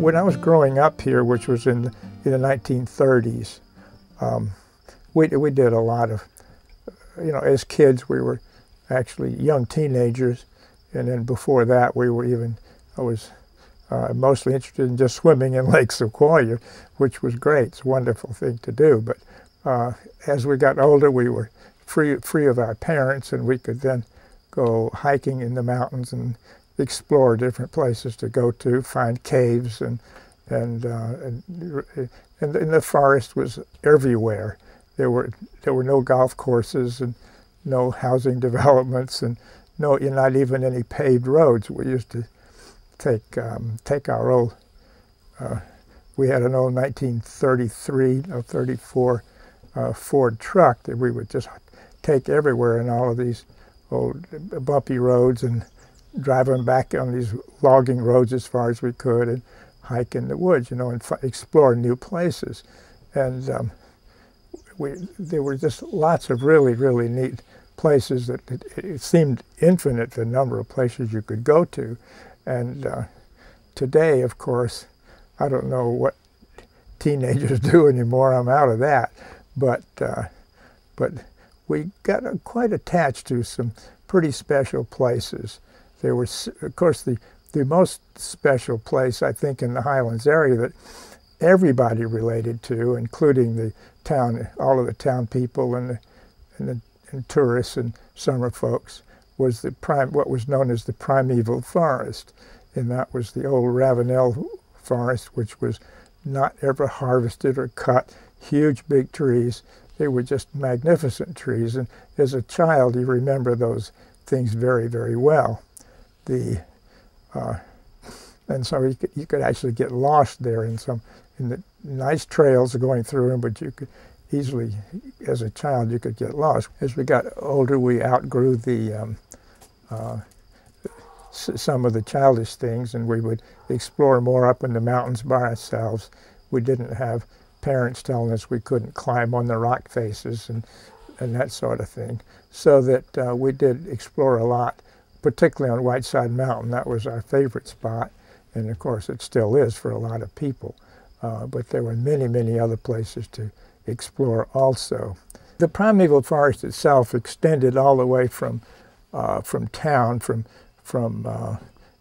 When I was growing up here, which was in the 1930s, we did a lot of, as kids we were actually young teenagers, and then before that I was mostly interested in just swimming in Lake Sequoia, which was great. It's a wonderful thing to do. But as we got older, we were free of our parents, and we could then go hiking in the mountains and explore different places to go to, find caves, and the forest was everywhere. There were no golf courses and no housing developments, and not even any paved roads. We used to take our old, we had an old 1933 or 34 Ford truck that we would just take everywhere in all of these old bumpy roads and drive them back on these logging roads as far as we could, and hike in the woods, and explore new places. And there were just lots of really, really neat places that it seemed infinite, the number of places you could go to. And today, of course, I don't know what teenagers do anymore. I'm out of that. But we got quite attached to some pretty special places. There was, of course, the most special place, I think, in the Highlands area that everybody related to, including the town, all of the town people and tourists and summer folks, was what was known as the primeval forest. And that was the old Ravenel forest, which was not ever harvested or cut. Huge, big trees. They were just magnificent trees. And as a child, you remember those things very, very well. And so you could actually get lost there in the nice trails going through them, but you could easily, as a child, you could get lost. As we got older, we outgrew some of the childish things, and we would explore more up in the mountains by ourselves. We didn't have parents telling us we couldn't climb on the rock faces and that sort of thing. So that we did explore a lot, particularly on Whiteside Mountain. That was our favorite spot, and of course it still is for a lot of people. But there were many, many other places to explore also. The primeval forest itself extended all the way from town, from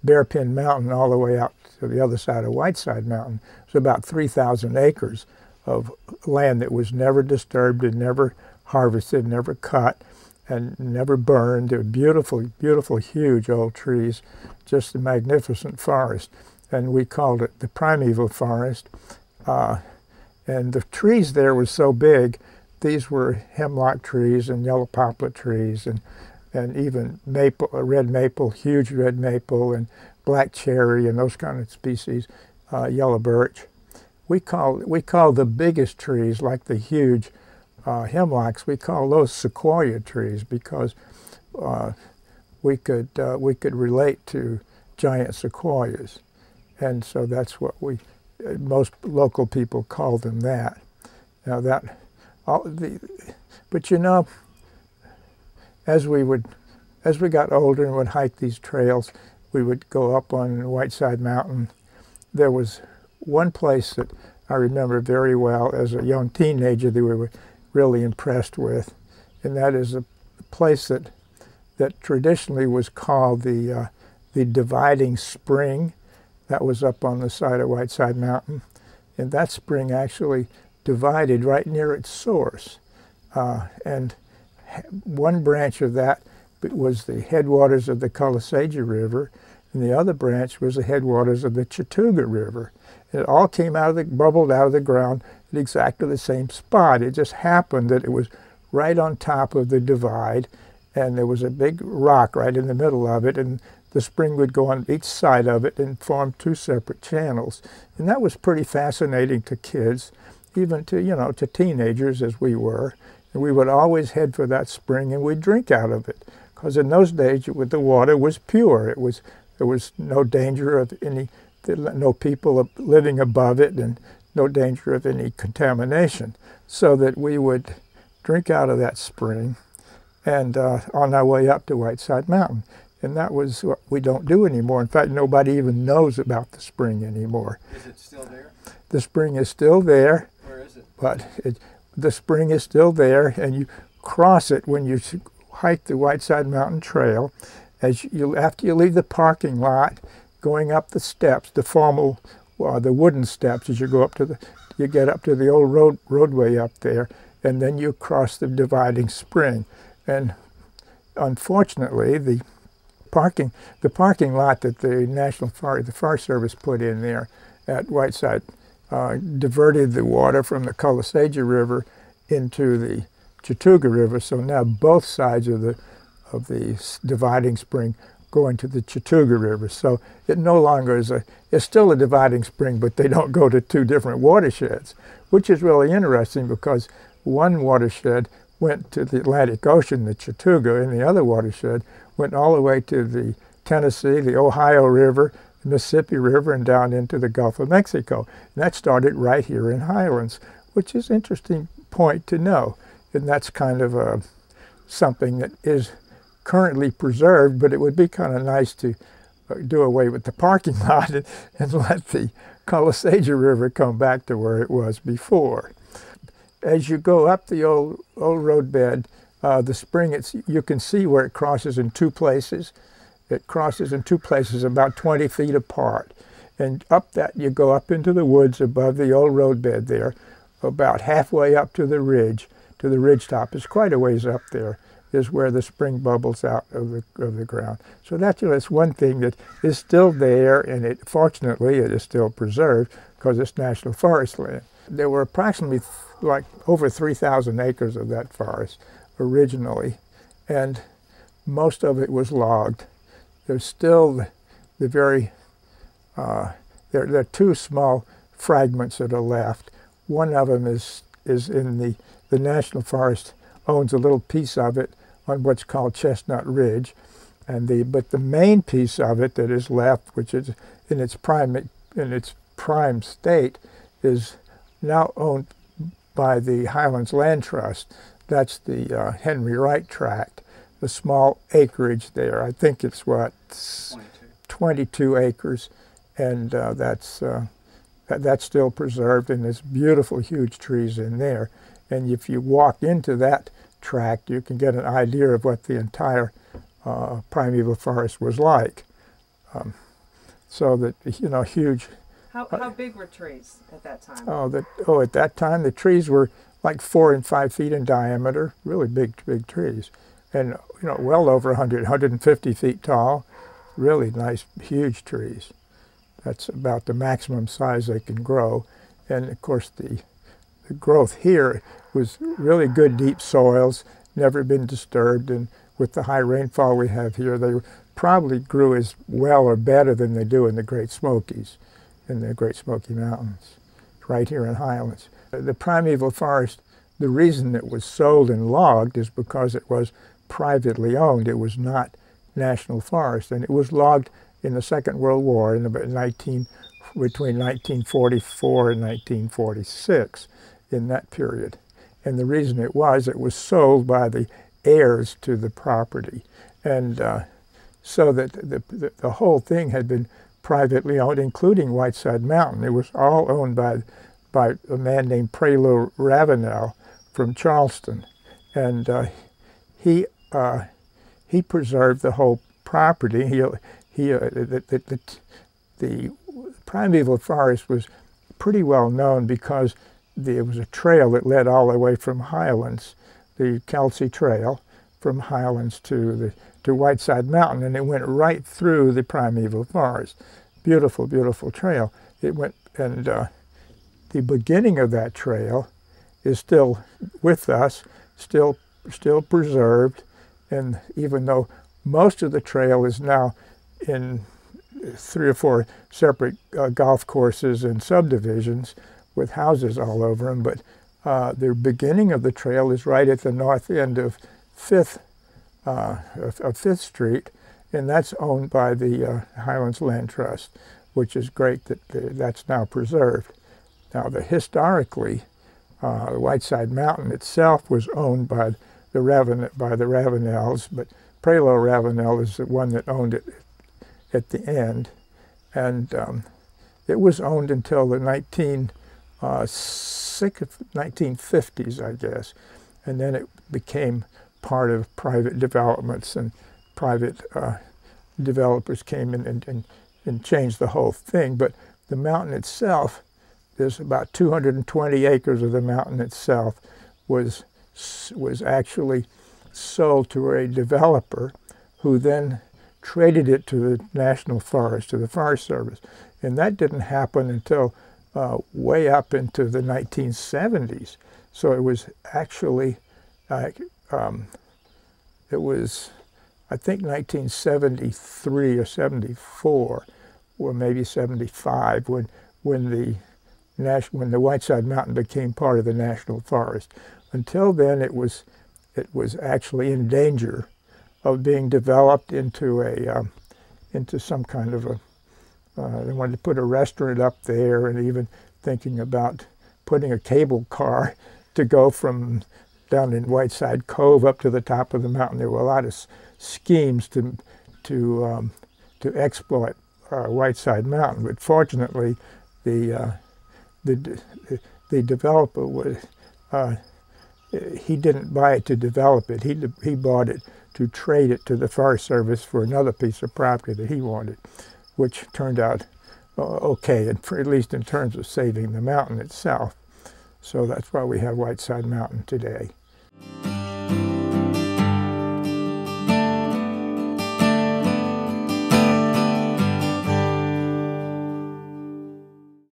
Bearpin Mountain all the way out to the other side of Whiteside Mountain. It was about 3,000 acres of land that was never disturbed and never harvested, never cut, and never burned. They were beautiful, beautiful, huge old trees, just a magnificent forest. And we called it the primeval forest. And the trees there were so big. These were hemlock trees and yellow poplar trees and even maple, red maple, huge red maple, and black cherry and those kind of species, yellow birch. We call the biggest trees, like the huge hemlocks, we call those sequoia trees, because we could relate to giant sequoias, and so that's what most local people call them that. Now but as we got older and would hike these trails, we would go up on Whiteside Mountain. There was one place that I remember very well as a young teenager that we were really impressed with, and that is a place that traditionally was called the Dividing Spring. That was up on the side of Whiteside Mountain, and that spring actually divided right near its source, and one branch of that was the headwaters of the Colasaja River, and the other branch was the headwaters of the Chattooga River. And it all came bubbled out of the ground at exactly the same spot. It just happened that it was right on top of the divide, and there was a big rock right in the middle of it, and the spring would go on each side of it and form two separate channels. And that was pretty fascinating to kids, even to, to teenagers as we were. And we would always head for that spring, and we'd drink out of it, because in those days the water was pure. There was no danger of no people living above it, and no danger of any contamination. So that we would drink out of that spring, and on our way up to Whiteside Mountain. And that was what we don't do anymore. In fact, nobody even knows about the spring anymore. Is it still there? The spring is still there. Where is it? But the spring is still there, and you cross it when you hike the Whiteside Mountain Trail. After you leave the parking lot, going up the steps, the formal, the wooden steps, as you go up to you get up to the old roadway up there, and then you cross the dividing spring. And unfortunately, the parking lot that the Forest Service put in there at Whiteside diverted the water from the Colasaja River into the Chattooga River. So now both sides of the dividing spring go into the Chattooga River. So it no longer is it's still a dividing spring, but they don't go to two different watersheds, which is really interesting because one watershed went to the Atlantic Ocean, the Chattooga, and the other watershed went all the way to the Tennessee, the Ohio River, the Mississippi River, and down into the Gulf of Mexico. And that started right here in Highlands, which is an interesting point to know. And that's kind of something that is currently preserved, but it would be kind of nice to do away with the parking lot and let the Colasaja River come back to where it was before. As you go up the old roadbed, the spring, you can see where it crosses in two places. It crosses in two places about 20 feet apart. And up that, you go up into the woods above the old roadbed there, about halfway up to the ridge top. It's quite a ways up there, is where the spring bubbles out of the ground. So that's one thing that is still there, and fortunately it is still preserved because it's national forest land. There were approximately like over 3,000 acres of that forest originally, and most of it was logged. There's still there are two small fragments that are left. One of them is in the National Forest owns a little piece of it on what's called Chestnut Ridge, but the main piece of it that is left, which is in its prime state, is now owned by the Highlands Land Trust. That's the Henry Wright tract, the small acreage there. I think it's what, 22 acres, and that's still preserved, and there's beautiful, huge trees in there. And if you walk into that tract, you can get an idea of what the entire primeval forest was like. So that, huge. How big were trees at that time? At that time, the trees were like 4 and 5 feet in diameter, really big trees, and well over 150 feet tall, really nice, huge trees. That's about the maximum size they can grow, and of course the growth here was really good, deep soils, never been disturbed, and with the high rainfall we have here, they probably grew as well or better than they do in the Great Smokies, in the Great Smoky Mountains, right here in Highlands. The primeval forest, the reason it was sold and logged is because it was privately owned. It was not national forest, and it was logged in the Second World War between 1944 and 1946, in that period. And the reason it was sold by the heirs to the property. And so that the whole thing had been privately owned, including Whiteside Mountain. It was all owned by a man named Prelo Ravenel from Charleston. And he preserved the whole property. The primeval forest was pretty well known because there was a trail that led all the way from Highlands, the Kelsey Trail, from Highlands to Whiteside Mountain, and it went right through the primeval forest. Beautiful, beautiful trail. It went, and the beginning of that trail is still with us, still preserved, and even though most of the trail is now in 3 or 4 separate golf courses and subdivisions with houses all over them, but the beginning of the trail is right at the north end of 5th Street, and that's owned by the Highlands Land Trust, which is great that that's now preserved. Now, historically, Whiteside Mountain itself was owned by the Ravenels, but Prelo Ravenel is the one that owned it at the end, and it was owned until the 1950s, I guess, and then it became part of private developments, and private developers came in and changed the whole thing. But the mountain itself, there's about 220 acres of the mountain itself was actually sold to a developer who then traded it to the National Forest, to the Forest Service. And that didn't happen until way up into the 1970s. So it was actually, it was, I think 1973 or 74, or maybe 75, when the Whiteside Mountain became part of the National Forest. Until then, it was actually in danger of being developed into into some kind of a. They wanted to put a restaurant up there, and even thinking about putting a cable car to go from down in Whiteside Cove up to the top of the mountain. There were a lot of schemes to exploit Whiteside Mountain, but fortunately, the developer was he didn't buy it to develop it. He bought it to trade it to the Forest Service for another piece of property that he wanted, which turned out okay, at least in terms of saving the mountain itself. So that's why we have Whiteside Mountain today.